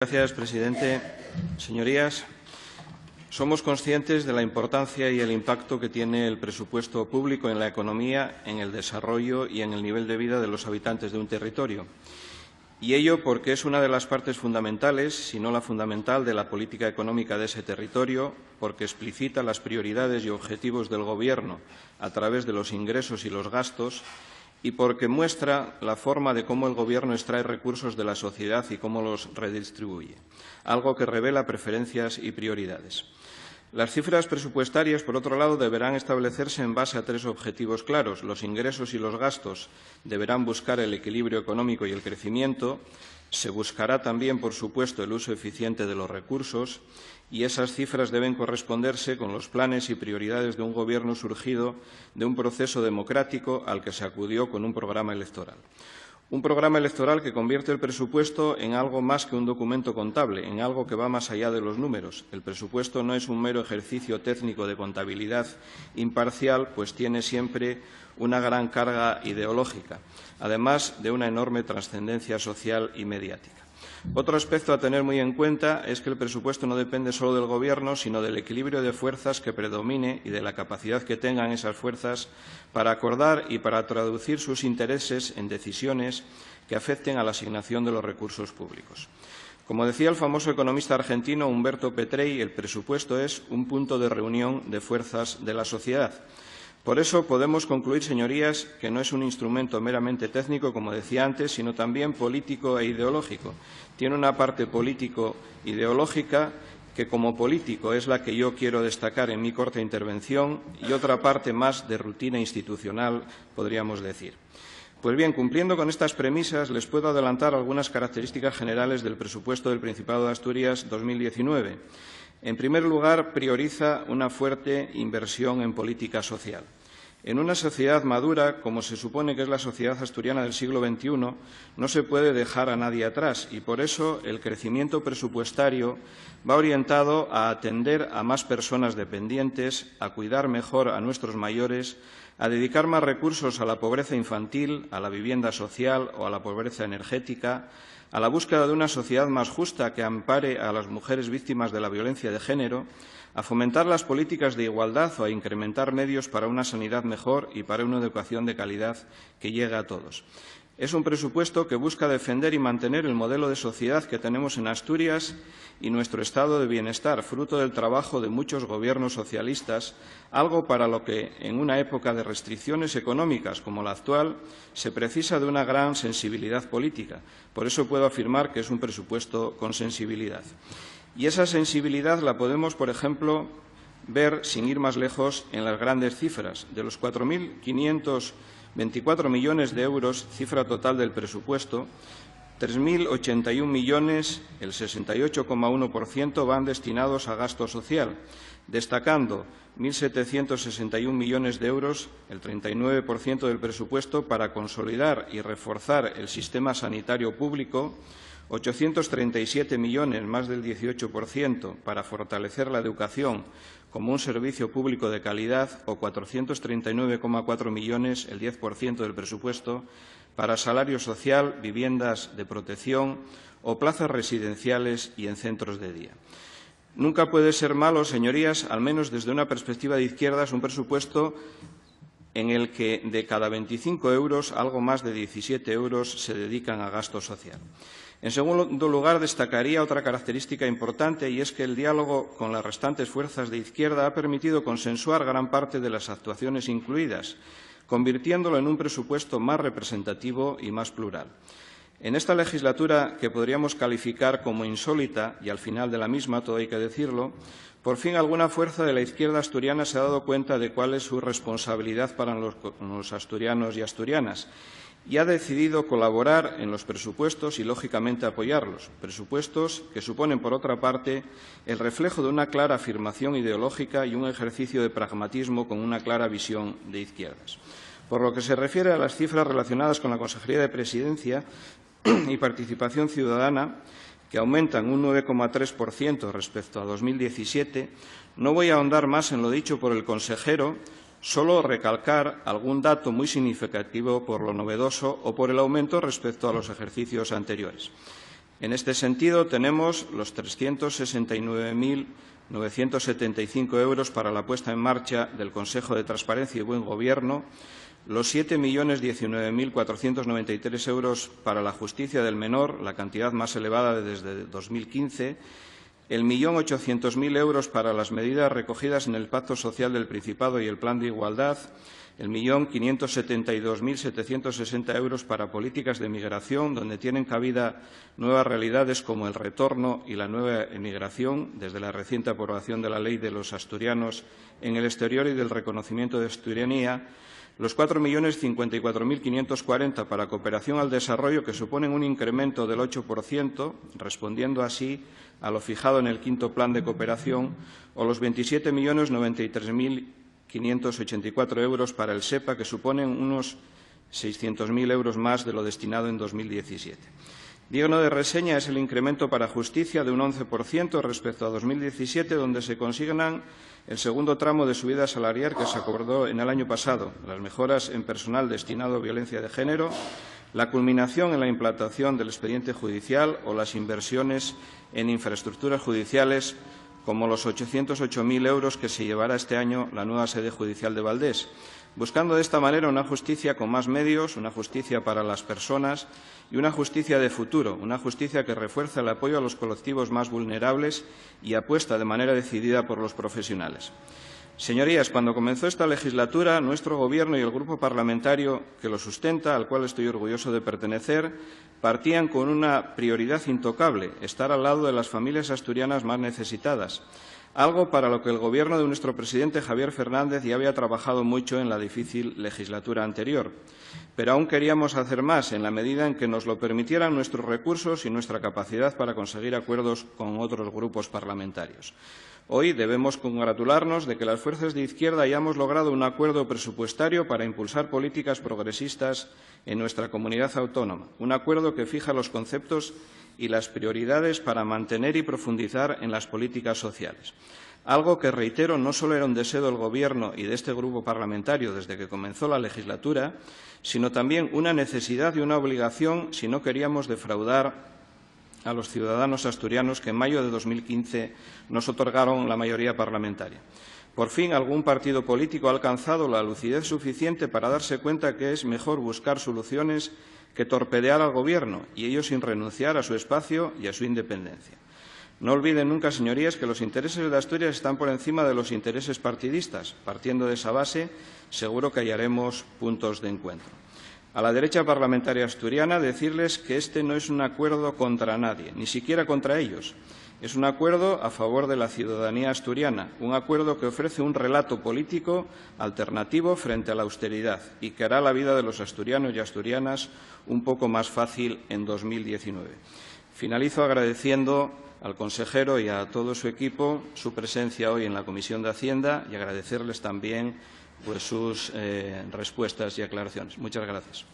Gracias, presidente. Señorías, somos conscientes de la importancia y el impacto que tiene el presupuesto público en la economía, en el desarrollo y en el nivel de vida de los habitantes de un territorio. Y ello porque es una de las partes fundamentales, si no la fundamental, de la política económica de ese territorio, porque explicita las prioridades y objetivos del Gobierno a través de los ingresos y los gastos, y porque muestra la forma de cómo el Gobierno extrae recursos de la sociedad y cómo los redistribuye, algo que revela preferencias y prioridades. Las cifras presupuestarias, por otro lado, deberán establecerse en base a tres objetivos claros. Los ingresos y los gastos deberán buscar el equilibrio económico y el crecimiento. Se buscará también, por supuesto, el uso eficiente de los recursos y esas cifras deben corresponderse con los planes y prioridades de un Gobierno surgido de un proceso democrático al que se acudió con un programa electoral. Un programa electoral que convierte el presupuesto en algo más que un documento contable, en algo que va más allá de los números. El presupuesto no es un mero ejercicio técnico de contabilidad imparcial, pues tiene siempre una gran carga ideológica, además de una enorme trascendencia social y mediática. Otro aspecto a tener muy en cuenta es que el presupuesto no depende solo del Gobierno, sino del equilibrio de fuerzas que predomine y de la capacidad que tengan esas fuerzas para acordar y para traducir sus intereses en decisiones que afecten a la asignación de los recursos públicos. Como decía el famoso economista argentino Humberto Petrei, el presupuesto es un punto de reunión de fuerzas de la sociedad. Por eso podemos concluir, señorías, que no es un instrumento meramente técnico, como decía antes, sino también político e ideológico. Tiene una parte político-ideológica que, como político, es la que yo quiero destacar en mi corta intervención, y otra parte más de rutina institucional, podríamos decir. Pues bien, cumpliendo con estas premisas, les puedo adelantar algunas características generales del presupuesto del Principado de Asturias 2019. En primer lugar, prioriza una fuerte inversión en política social. En una sociedad madura, como se supone que es la sociedad asturiana del siglo XXI, no se puede dejar a nadie atrás y, por eso, el crecimiento presupuestario va orientado a atender a más personas dependientes, a cuidar mejor a nuestros mayores, a dedicar más recursos a la pobreza infantil, a la vivienda social o a la pobreza energética, a la búsqueda de una sociedad más justa que ampare a las mujeres víctimas de la violencia de género, a fomentar las políticas de igualdad o a incrementar medios para una sanidad mejor y para una educación de calidad que llegue a todos. Es un presupuesto que busca defender y mantener el modelo de sociedad que tenemos en Asturias y nuestro estado de bienestar, fruto del trabajo de muchos gobiernos socialistas, algo para lo que, en una época de restricciones económicas como la actual, se precisa de una gran sensibilidad política. Por eso puedo afirmar que es un presupuesto con sensibilidad. Y esa sensibilidad la podemos, por ejemplo, ver, sin ir más lejos, en las grandes cifras. De los 4.524 millones de euros, cifra total del presupuesto, 3.081 millones, el 68,1%, van destinados a gasto social, destacando 1.761 millones de euros, el 39% del presupuesto, para consolidar y reforzar el sistema sanitario público, 837 millones, más del 18%, para fortalecer la educación como un servicio público de calidad o 439,4 millones, el 10% del presupuesto, para salario social, viviendas de protección o plazas residenciales y en centros de día. Nunca puede ser malo, señorías, al menos desde una perspectiva de izquierdas, un presupuesto en el que de cada 25 euros, algo más de 17 euros se dedican a gasto social. En segundo lugar, destacaría otra característica importante, y es que el diálogo con las restantes fuerzas de izquierda ha permitido consensuar gran parte de las actuaciones incluidas, convirtiéndolo en un presupuesto más representativo y más plural. En esta legislatura, que podríamos calificar como insólita, y al final de la misma, todo hay que decirlo, por fin alguna fuerza de la izquierda asturiana se ha dado cuenta de cuál es su responsabilidad para los asturianos y asturianas y ha decidido colaborar en los presupuestos y, lógicamente, apoyarlos. Presupuestos que suponen, por otra parte, el reflejo de una clara afirmación ideológica y un ejercicio de pragmatismo con una clara visión de izquierdas. Por lo que se refiere a las cifras relacionadas con la Consejería de Presidencia y Participación Ciudadana, que aumentan un 9,3% respecto a 2017, no voy a ahondar más en lo dicho por el consejero, solo recalcar algún dato muy significativo por lo novedoso o por el aumento respecto a los ejercicios anteriores. En este sentido, tenemos los 369.975 euros para la puesta en marcha del Consejo de Transparencia y Buen Gobierno, los 7.019.493 euros para la justicia del menor, la cantidad más elevada desde 2015, el 1.800.000 euros para las medidas recogidas en el Pacto Social del Principado y el Plan de Igualdad, el 1.572.760 euros para políticas de migración, donde tienen cabida nuevas realidades como el retorno y la nueva emigración, desde la reciente aprobación de la Ley de los asturianos en el exterior y del reconocimiento de asturianía, los 4.054.540 para cooperación al desarrollo, que suponen un incremento del 8%, respondiendo así a lo fijado en el quinto Plan de cooperación, o los 27.093.584 euros para el SEPA, que suponen unos 600.000 euros más de lo destinado en 2017. Digno de reseña es el incremento para justicia de un 11% respecto a 2017, donde se consignan el segundo tramo de subida salarial que se acordó en el año pasado, las mejoras en personal destinado a violencia de género, la culminación en la implantación del expediente judicial o las inversiones en infraestructuras judiciales, como los 808.000 euros que se llevará este año la nueva sede judicial de Valdés, buscando de esta manera una justicia con más medios, una justicia para las personas y una justicia de futuro, una justicia que refuerza el apoyo a los colectivos más vulnerables y apuesta de manera decidida por los profesionales. Señorías, cuando comenzó esta legislatura, nuestro Gobierno y el grupo parlamentario que lo sustenta, al cual estoy orgulloso de pertenecer, partían con una prioridad intocable: estar al lado de las familias asturianas más necesitadas, algo para lo que el Gobierno de nuestro presidente Javier Fernández ya había trabajado mucho en la difícil legislatura anterior. Pero aún queríamos hacer más, en la medida en que nos lo permitieran nuestros recursos y nuestra capacidad para conseguir acuerdos con otros grupos parlamentarios. Hoy debemos congratularnos de que las fuerzas de izquierda hayamos logrado un acuerdo presupuestario para impulsar políticas progresistas en nuestra comunidad autónoma, un acuerdo que fija los conceptos y las prioridades para mantener y profundizar en las políticas sociales. Algo que, reitero, no solo era un deseo del Gobierno y de este grupo parlamentario desde que comenzó la legislatura, sino también una necesidad y una obligación si no queríamos defraudar a los ciudadanos asturianos que en mayo de 2015 nos otorgaron la mayoría parlamentaria. Por fin, algún partido político ha alcanzado la lucidez suficiente para darse cuenta que es mejor buscar soluciones que torpedear al Gobierno, y ello sin renunciar a su espacio y a su independencia. No olviden nunca, señorías, que los intereses de Asturias están por encima de los intereses partidistas. Partiendo de esa base, seguro que hallaremos puntos de encuentro. A la derecha parlamentaria asturiana, decirles que este no es un acuerdo contra nadie, ni siquiera contra ellos. Es un acuerdo a favor de la ciudadanía asturiana, un acuerdo que ofrece un relato político alternativo frente a la austeridad y que hará la vida de los asturianos y asturianas un poco más fácil en 2019. Finalizo agradeciendo al consejero y a todo su equipo su presencia hoy en la Comisión de Hacienda y agradecerles también sus respuestas y aclaraciones. Muchas gracias.